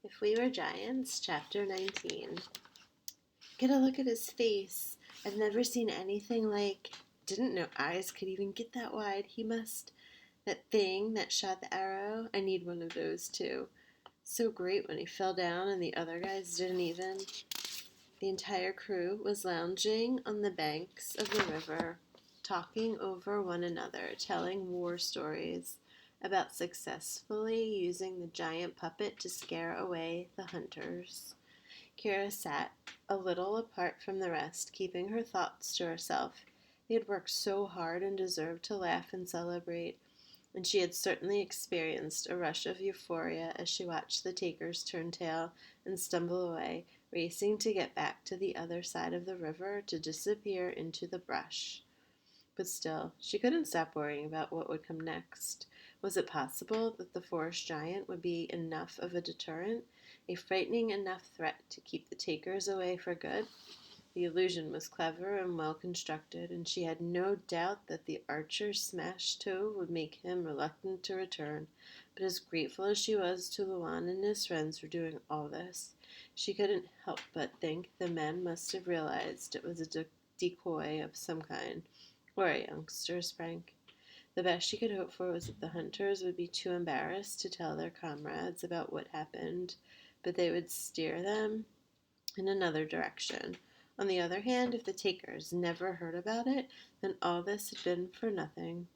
If We Were Giants, Chapter 19. Get a look at his face. I've never seen anything like. Didn't know eyes could even get that wide. He must. That thing that shot the arrow, I need one of those too. So great when he fell down and the other guys didn't even. The entire crew was lounging on the banks of the river, talking over one another, telling war stories about successfully using the giant puppet to scare away the hunters. Kira sat a little apart from the rest, keeping her thoughts to herself. They had worked so hard and deserved to laugh and celebrate, and she had certainly experienced a rush of euphoria as she watched the takers turn tail and stumble away, racing to get back to the other side of the river to disappear into the brush. But still, she couldn't stop worrying about what would come next. Was it possible that the forest giant would be enough of a deterrent, a frightening enough threat to keep the takers away for good? The illusion was clever and well constructed, and she had no doubt that the archer's smashed toe would make him reluctant to return. But as grateful as she was to Luan and his friends for doing all this, she couldn't help but think the men must have realized it was a decoy of some kind, or a youngster's prank. The best she could hope for was that the hunters would be too embarrassed to tell their comrades about what happened, but they would steer them in another direction. On the other hand, if the takers never heard about it, then all this had been for nothing.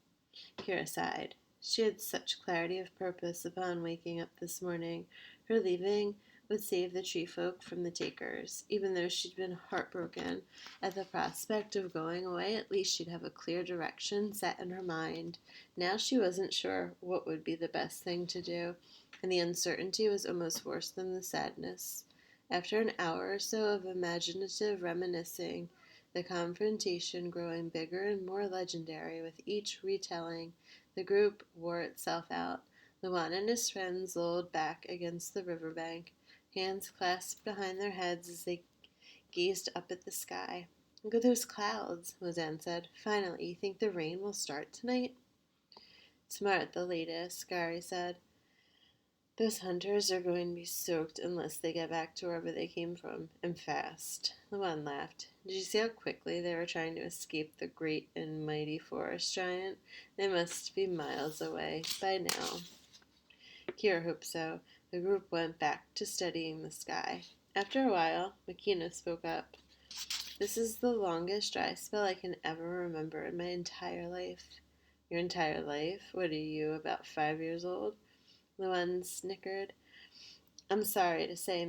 Kira sighed. She had such clarity of purpose upon waking up this morning. Her leaving would save the tree folk from the takers. Even though she'd been heartbroken at the prospect of going away, at least she'd have a clear direction set in her mind. Now she wasn't sure what would be the best thing to do, and the uncertainty was almost worse than the sadness. After an hour or so of imaginative reminiscing, the confrontation growing bigger and more legendary with each retelling, the group wore itself out. Luan and his friends lolled back against the riverbank, hands clasped behind their heads as they gazed up at the sky. Look at those clouds, Luzan said. Finally, you think the rain will start tonight? Tomorrow at the latest, Gary said. Those hunters are going to be soaked unless they get back to wherever they came from, and fast. Luan laughed. Did you see how quickly they were trying to escape the great and mighty forest giant? They must be miles away by now. Kira hoped so. The group went back to studying the sky. After a while, Makina spoke up. This is the longest dry spell I can ever remember in my entire life. Your entire life? What are you, about 5 years old? Luan snickered. I'm sorry to say,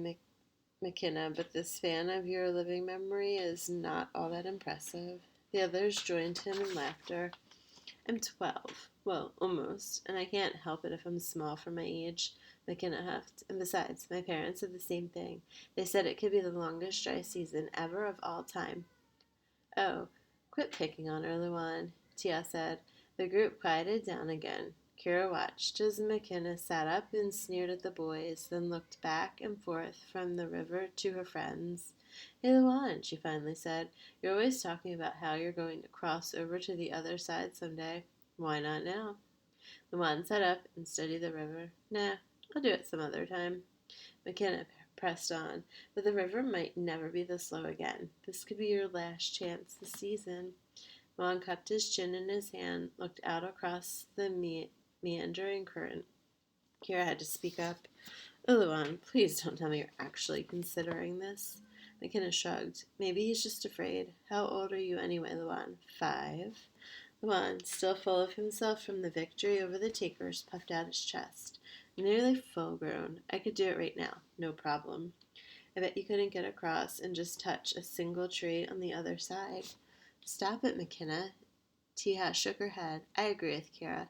McKenna, but the span of your living memory is not all that impressive. The others joined him in laughter. I'm 12. Well, almost, and I can't help it if I'm small for my age, McKenna huffed. And besides, my parents said the same thing. They said it could be the longest dry season ever of all time. Oh, quit picking on her, Luan, Tia said. The group quieted down again. Kira watched as McKenna sat up and sneered at the boys, then looked back and forth from the river to her friends. Hey, Luan, she finally said. You're always talking about how you're going to cross over to the other side someday. Why not now? Luan sat up and studied the river. Nah, I'll do it some other time. McKenna pressed on. But the river might never be this low again. This could be your last chance this season. Juan cupped his chin in his hand, looked out across the meandering current. Kira had to speak up. Luan, please don't tell me you're actually considering this. McKenna shrugged. Maybe he's just afraid. How old are you anyway, Luan? 5? Luan, still full of himself from the victory over the takers, puffed out his chest. Nearly full grown. I could do it right now. No problem. I bet you couldn't get across and just touch a single tree on the other side. Stop it, McKenna. Tia shook her head. I agree with Kira.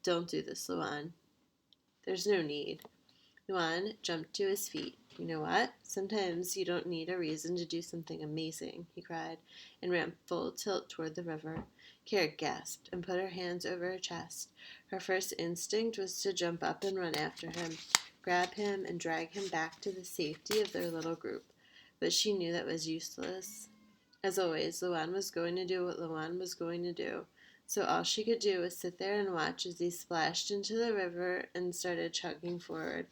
Don't do this, Luan. There's no need. Luan jumped to his feet. You know what? Sometimes you don't need a reason to do something amazing, he cried, and ran full tilt toward the river. Kira gasped and put her hands over her chest. Her first instinct was to jump up and run after him, grab him, and drag him back to the safety of their little group. But she knew that was useless. As always, Luan was going to do what Luan was going to do. So all she could do was sit there and watch as he splashed into the river and started chugging forward.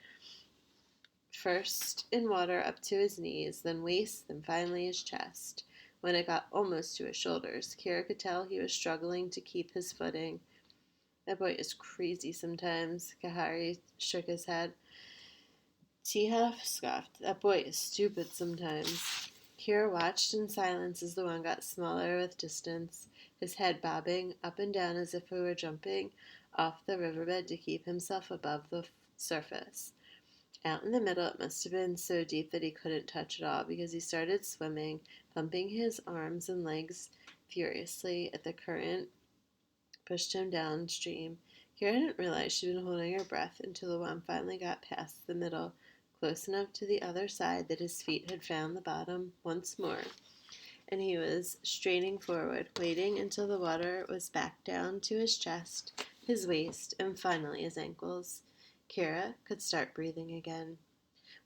first in water up to his knees, then waist, then finally his chest. When it got almost to his shoulders, Kira could tell he was struggling to keep his footing. That boy is crazy sometimes. Kahari shook his head. Tihaf scoffed. That boy is stupid sometimes. Kira watched in silence as the one got smaller with distance, his head bobbing up and down as if he were jumping off the riverbed to keep himself above the surface. Out in the middle, it must have been so deep that he couldn't touch at all because he started swimming, pumping his arms and legs furiously at the current pushed him downstream. Kira didn't realize she'd been holding her breath until the one finally got past the middle, close enough to the other side that his feet had found the bottom once more, and he was straining forward, waiting until the water was back down to his chest, his waist, and finally his ankles. Kira could start breathing again.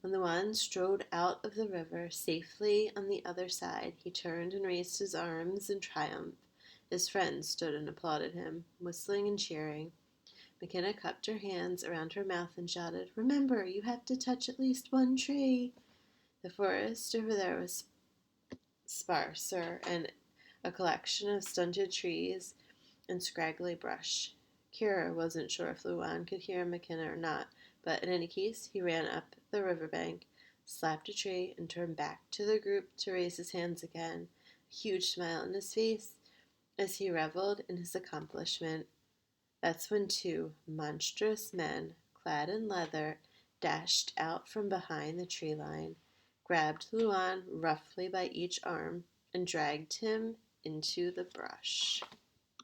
When the one strode out of the river safely on the other side, he turned and raised his arms in triumph. His friends stood and applauded him, whistling and cheering. McKenna cupped her hands around her mouth and shouted, "Remember, you have to touch at least one tree." The forest over there was sparser and a collection of stunted trees and scraggly brush. Kira wasn't sure if Luan could hear McKenna or not, but in any case, he ran up the riverbank, slapped a tree, and turned back to the group to raise his hands again, a huge smile on his face as he reveled in his accomplishment. That's when two monstrous men, clad in leather, dashed out from behind the tree line, grabbed Luan roughly by each arm, and dragged him into the brush.